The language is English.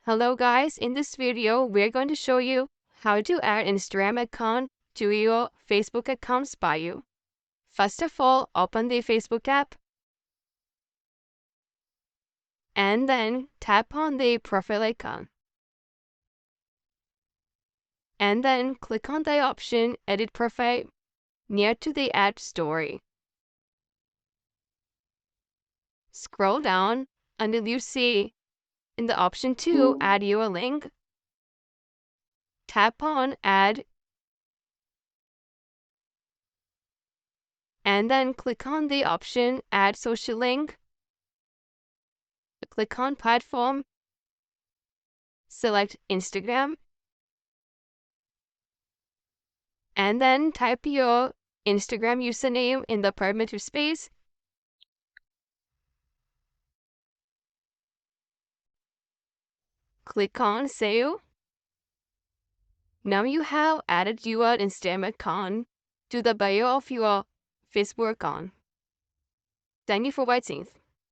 Hello guys, in this video, we're going to show you how to add Instagram account to your Facebook account's bio. First of all, open the Facebook app and then tap on the profile icon. And then click on the option Edit Profile near to the Add Story. Scroll down until you see in the option to add your link. Tap on Add and then click on the option Add Social Link. Click on Platform, select Instagram, and then type your Instagram username in the permitted space. Click on Save. Now you have added your Instagram account to the bio of your Facebook account. Thank you for watching.